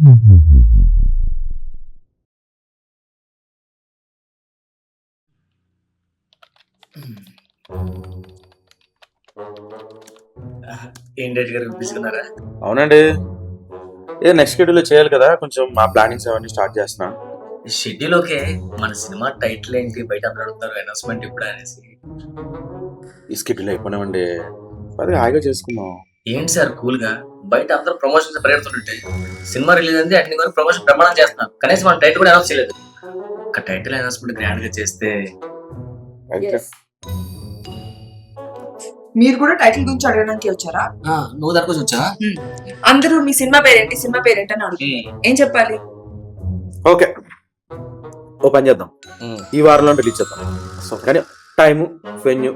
ఏంటి గారు బిజీగా? అవునండి, ఏ నెక్స్ట్ షెడ్యూల్ చేయాలి కదా, కొంచెం మా ప్లానింగ్స్ అవన్నీ స్టార్ట్ చేస్తున్నా. షెడ్యూల్ ఓకే, మన సినిమా టైటిల్ ఏంటి బయట అందరూ అడుగుతారు, అనౌన్స్మెంట్ ఇప్పుడు అనేసి. ఈ షెడ్యూల్ అయిపోయినామండి, అది హాయిగా చేసుకుందాం. ఏంటి సార్ కూల్ గా బయట అందరూ ప్రమోషన్స్ పరిగెడుతుంటే సినిమా రిలీజ్ అయింది, అన్ని వరకు ప్రమోషన్ ప్రమాణం చేస్తున్నాం, కనీసం మన టైటిల్ కూడా అనౌన్స్ చేయలేదు. ఒక టైటిల్ అనౌన్స్మెంట్ గ్రాండ్ గా చేస్తే. మీరు కూడా టైటిల్ గురించి అడగడానికి వచ్చారా? నువ్వు దానికోసం వచ్చా? అందరూ మీ సినిమా పేరేంటి సినిమా పేరేంటి అని అడుగు. ఏం చెప్పాలి? ఓకే, ఓ పని చేద్దాం, ఈ వారంలో రిలీజ్ చేద్దాం. సో కానీ టైము వెన్యూ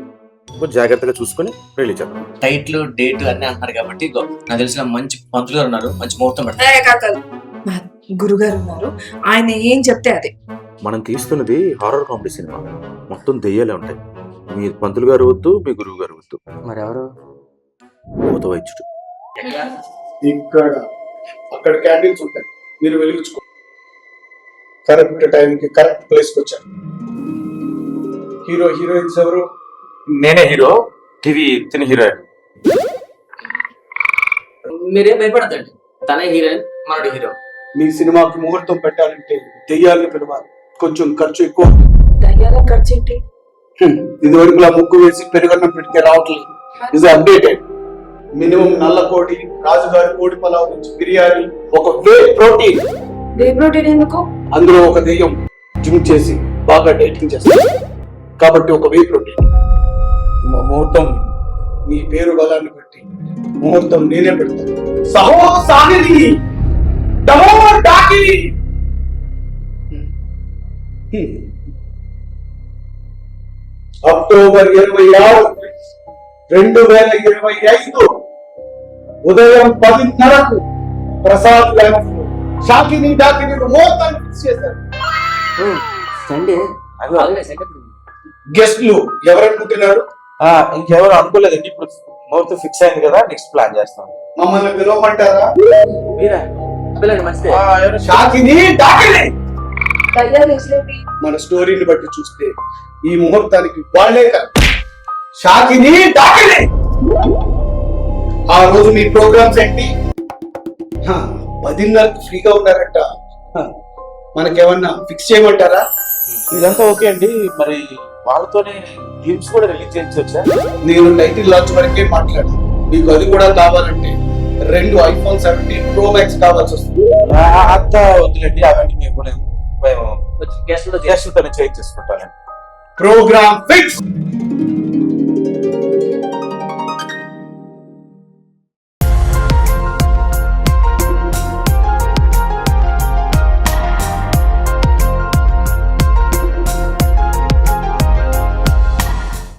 జాగ్రత్తగా చూసుకొని రిలీజ్ చేద్దాం. టైటిల్ డేట్ అన్ని అంటున్నారు కాబట్టి నాకు తెలిసిన మంచి పంతులు గారు ఉన్నారు, మంచి ముహూర్తం పెడతారు. గురుగారు ఉన్నారు, ఆయన ఏం చెప్తే అదే. మనం తీస్తున్నది హారర్ కామెడీ సినిమా, మొత్తం దెయ్యాలే ఉంటాయి. మీ పంతులు గారు వద్దు, మీ గురువు గారు వద్దు. మరి ఎవరు? భూత వైద్యుడు. ఇక్కడ అక్కడ క్యాండిల్స్ ఉంటాయి, మీరు వెలిగించుకో. కరెక్ట్ టైంకి కరెక్ట్ ప్లేస్కి వచ్చాను. హీరో హీరోయిన్స్ ఎవరు? నేనే హీరో, టీవీ తిని హీరోయిన్. మీరేం భయపడద్దండి, తనే హీరోయిన్, మనోడి హీరో. మీ సినిమాకి ముహూర్తం పెట్టాలంటే దెయ్యాలని పిలవాలి, కొంచెం ఖర్చు ఎక్కువ. దయ్యాల ఖర్చు ఏంటి? ఇది వరకు ముగ్గు వేసి పెరుగన్నం పెడితే రావట్లేదు, ఇది అప్డేటెడ్. మినిమం నల్ల కోడి, రాజుగారి కోడి పలావ్ నుంచి బిర్యానీ, ఒక వే ప్రోటీన్. వే ప్రోటీన్ ఎందుకు? అందులో ఒక దెయ్యం జిమ్ చేసి బాగా డైటింగ్ చేస్తుంది కాబట్టి ఒక వే ప్రోటీన్. ముహూర్తం నీ పేరు బలాన్ని బట్టి ముహూర్తం నేనే పెడతాను. సహో సాగిరి దమో డాకిరి. అక్టోబర్ 26, 2025 ఉదయం 10:30 ప్రసాద్ ల్యాబ్స్ లో షాకిని డాకిని ముహూర్తాన్ని ఫిక్స్ చేశారు. సండే గెస్ట్లు ఎవరనుకుంటున్నారు? ఇంకెవరు అనుకోలేదండి, ఇప్పుడు ముహూర్తం ఫిక్స్ అయింది కదా, నెక్స్ట్ ప్లాన్ చేస్తాం. మమ్మల్ని పిలవమంటారా? మీరా పిల్లలు మంచిదే. షాకిని డాకిని. దయ్యాలు వేసేది మన స్టోరీని బట్టి చూస్తే ఈ ముహూర్తానికి వాళ్ళే కాదు, షాకిని డాకిని. ఆ రోజు మీ ప్రోగ్రామ్స్ ఏంటి? 10:30 ఫ్రీగా ఉన్నారంట, మనకేమన్నా ఫిక్స్ చేయమంటారా? ఇదంతా ఓకే అండి, మరి వాళ్ళతోనే గేమ్స్ కూడా రిలీజ్ చేయించవచ్చా? నేను టైటిల్ లాంచ్ వరకే మాట్లాడాను, మీకు అది కూడా కావాలంటే 2 iPhone 17 Pro Max కావాల్సి వస్తుంది. అంతా వద్దులేండి, అవన్నీ మేము మేము గెస్ట్లతోనే చేయించేసుకుంటాను. Programme fix.